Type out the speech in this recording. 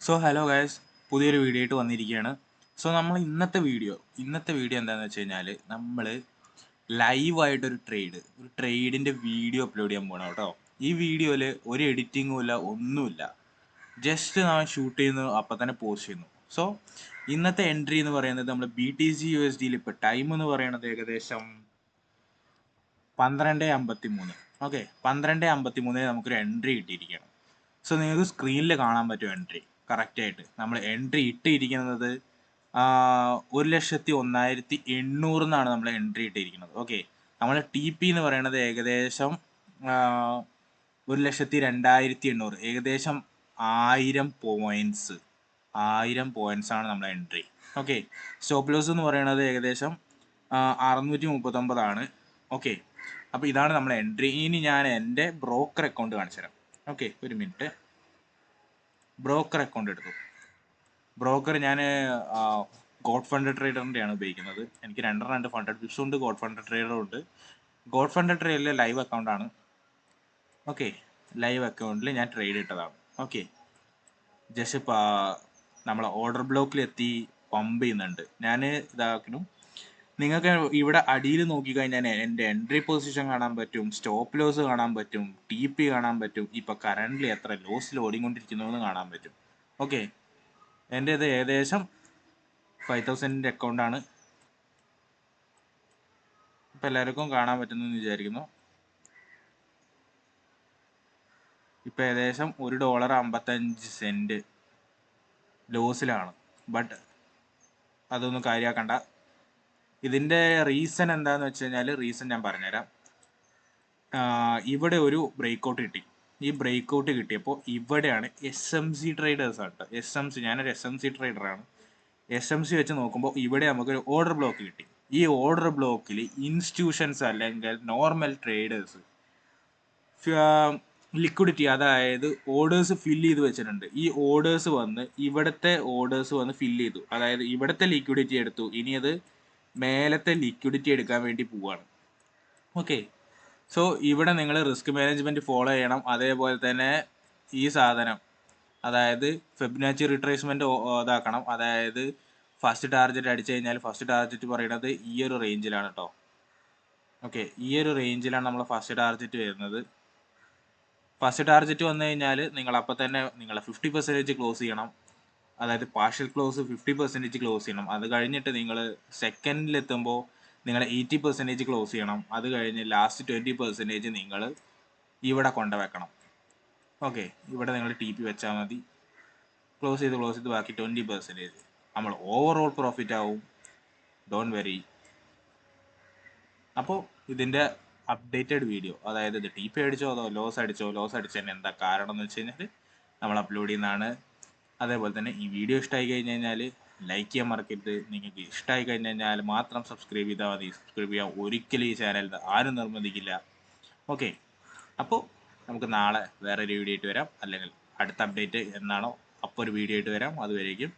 So hello guys, പുതിയൊരു video ആയിട്ട് വന്നിരിക്കുകയാണ്. സോ നമ്മൾ ഇന്നത്തെ വീഡിയോ എന്താണെന്ന് വെച്ച് കഴിഞ്ഞാൽ നമ്മൾ ലൈവായിട്ടൊരു ട്രേഡിൻ്റെ വീഡിയോ അപ്ലോഡ് ചെയ്യാൻ പോകണം കേട്ടോ. ഈ വീഡിയോയിൽ ഒരു എഡിറ്റിങ്ങും ഇല്ല, ഒന്നുമില്ല. ജസ്റ്റ് ഞാൻ ഷൂട്ട് ചെയ്യുന്നു, അപ്പം തന്നെ പോസ്റ്റ് ചെയ്യുന്നു. സോ ഇന്നത്തെ എൻട്രി എന്ന് പറയുന്നത് നമ്മൾ BTC/USD ഇപ്പോൾ ടൈം എന്ന് പറയുന്നത് ഏകദേശം 12:53. ഓക്കെ, 12:53 നമുക്കൊരു എൻട്രി കിട്ടിയിരിക്കുകയാണ്. സോ നിങ്ങൾക്ക് സ്ക്രീനിൽ കാണാൻ പറ്റും എൻട്രി കറക്റ്റായിട്ട്. നമ്മൾ എൻട്രി ഇട്ടിരിക്കുന്നത് 1,01,800 എന്നാണ് നമ്മൾ എൻട്രി ഇട്ടിരിക്കുന്നത്. ഓക്കെ, നമ്മൾ TP എന്ന് പറയുന്നത് ഏകദേശം 1,02,800, ഏകദേശം 1000 പോയിന്റ്സ്. 1000 പോയിന്റ്സ് ആണ് നമ്മുടെ എൻട്രി. ഓക്കെ, സ്റ്റോപ്പ് ലോസ് എന്ന് പറയുന്നത് ഏകദേശം 639 ആണ്. ഓക്കെ, അപ്പോൾ ഇതാണ് നമ്മുടെ എൻട്രി. ഇനി ഞാൻ എൻ്റെ ബ്രോക്കർ അക്കൗണ്ട് കാണിച്ചു തരാം. ഓക്കെ, ഒരു മിനിറ്റ്. ബ്രോക്കർ അക്കൗണ്ട് എടുത്തു. ബ്രോക്കർ ഞാൻ ഗോഡ് ഫണ്ട് ട്രേഡറിൻ്റെയാണ് ഉപയോഗിക്കുന്നത്. എനിക്ക് രണ്ട് ഫണ്ടഡ് ബിക്സും ഉണ്ട്, ഗോഡ് ഫണ്ട് ട്രേഡറും ഉണ്ട്. ഗോഡ് ഫണ്ട് ട്രേഡറിലെ ലൈവ് അക്കൗണ്ടാണ്. ഓക്കെ, ലൈവ് അക്കൗണ്ടിൽ ഞാൻ ട്രേഡ് ഇട്ടതാണ്. ഓക്കെ, ജസ്റ്റ് നമ്മൾ ഓർഡർ ബ്ലോക്കിലെത്തി പമ്പ് ചെയ്യുന്നുണ്ട്. ഞാൻ ഇതാക്കണം. നിങ്ങൾക്ക് ഇവിടെ അടിയിൽ നോക്കിക്കഴിഞ്ഞാൽ എൻ്റെ എൻട്രി പൊസിഷൻ കാണാൻ പറ്റും, സ്റ്റോപ്പ് ലോസ് കാണാൻ പറ്റും, TP കാണാൻ പറ്റും, ഇപ്പോൾ കറൻ്റ്ലി എത്ര ലോസിൽ ഓടിക്കൊണ്ടിരിക്കുന്നു എന്ന് കാണാൻ പറ്റും. ഓക്കെ, എൻ്റെ ഇത് ഏകദേശം 5,000 അക്കൗണ്ടാണ്. ഇപ്പം എല്ലാവർക്കും കാണാൻ പറ്റുന്നെന്ന് വിചാരിക്കുന്നു. ഇപ്പം ഏകദേശം $1.55 ലോസിലാണ്. ബട്ട് അതൊന്നും കാര്യമാക്കണ്ട. ഇതിൻ്റെ റീസൺ എന്താണെന്ന് വെച്ച് കഴിഞ്ഞാൽ ഞാൻ പറഞ്ഞുതരാം. ഇവിടെ ഒരു ബ്രേക്ക് കിട്ടി. ഈ ബ്രേക്ക് കിട്ടിയപ്പോൾ ഇവിടെയാണ് SMC ട്രേഡേഴ്സ് ആണ്. ഞാനൊരു SMC ട്രേഡറാണ്. SMC വെച്ച് നോക്കുമ്പോൾ ഇവിടെ നമുക്കൊരു ഓർഡർ ബ്ലോക്ക് കിട്ടി. ഈ ഓർഡർ ബ്ലോക്കിൽ ഇൻസ്റ്റിറ്റ്യൂഷൻസ് അല്ലെങ്കിൽ നോർമൽ ട്രേഡേഴ്സ് ലിക്വിഡിറ്റി, അതായത് ഓർഡേഴ്സ് ഫില്ല് ചെയ്ത് വെച്ചിട്ടുണ്ട്. ഈ ഓർഡേഴ്സ് വന്ന് ഇവിടുത്തെ ഓർഡേഴ്സ് വന്ന് ഫില്ല് ചെയ്തു, അതായത് ഇവിടുത്തെ ലിക്വിഡിറ്റി എടുത്തു. ഇനി അത് മേലത്തെ ലിക്വിഡിറ്റി എടുക്കാൻ വേണ്ടി പോവാണ്. ഓക്കെ, സോ ഇവിടെ നിങ്ങൾ റിസ്ക് മാനേജ്മെൻറ്റ് ഫോളോ ചെയ്യണം. അതേപോലെ തന്നെ ഈ സാധനം, അതായത് ഫെബിനാച്ചി റിട്രേസ്മെൻറ്റ് ഇതാക്കണം. അതായത് ഫസ്റ്റ് ടാർഗറ്റ് അടിച്ചു കഴിഞ്ഞാൽ ഫസ്റ്റ് ടാർഗറ്റ് പറയുന്നത് ഈ ഒരു റേഞ്ചിലാണ് കേട്ടോ. ഓക്കെ, ഈ ഒരു റേഞ്ചിലാണ് നമ്മൾ ഫസ്റ്റ് ടാർഗറ്റ് വരുന്നത്. ഫസ്റ്റ് ടാർഗറ്റ് വന്നു കഴിഞ്ഞാൽ നിങ്ങൾ അപ്പം തന്നെ നിങ്ങളെ 50% ക്ലോസ് ചെയ്യണം. അതായത് പാർഷ്യൽ ക്ലോസ് 50% ക്ലോസ് ചെയ്യണം. അത് കഴിഞ്ഞിട്ട് നിങ്ങൾ സെക്കൻഡിലെത്തുമ്പോൾ നിങ്ങൾ 80% ക്ലോസ് ചെയ്യണം. അത് കഴിഞ്ഞ് ലാസ്റ്റ് 20% നിങ്ങൾ ഇവിടെ കൊണ്ടുവെക്കണം. ഓക്കെ, ഇവിടെ നിങ്ങൾ TP വെച്ചാൽ മതി. ക്ലോസ് ചെയ്ത് ബാക്കി 20% നമ്മൾ ഓവറോൾ പ്രോഫിറ്റ് ആവും. Don't very. അപ്പോൾ ഇതിൻ്റെ അപ്ഡേറ്റഡ് വീഡിയോ, അതായത് ഇത് TP അടിച്ചോ അതോ ലോസ് അടിച്ചതിന് എന്താ കാരണം എന്ന് വെച്ച് കഴിഞ്ഞാൽ നമ്മൾ അപ്ലോഡ് ചെയ്യുന്നതാണ്. അതേപോലെ തന്നെ ഈ വീഡിയോ ഇഷ്ടമായി കഴിഞ്ഞ് കഴിഞ്ഞാൽ ലൈക്ക് ചെയ്യാൻ മറക്കരുത്. നിങ്ങൾക്ക് ഇഷ്ടമായി കഴിഞ്ഞ് കഴിഞ്ഞാൽ മാത്രം സബ്സ്ക്രൈബ് ചെയ്താൽ മതി. സബ്സ്ക്രൈബ് ചെയ്യാൻ ഒരിക്കലും ഈ ചാനൽ ആരും നിർബന്ധിക്കില്ല. ഓക്കെ, അപ്പോൾ നമുക്ക് നാളെ വേറൊരു വീഡിയോ ആയിട്ട് വരാം, അല്ലെങ്കിൽ അടുത്ത അപ്ഡേറ്റ് എന്നാണോ അപ്പോൾ ഒരു വീഡിയോ ആയിട്ട് വരാം. അതുവരേക്കും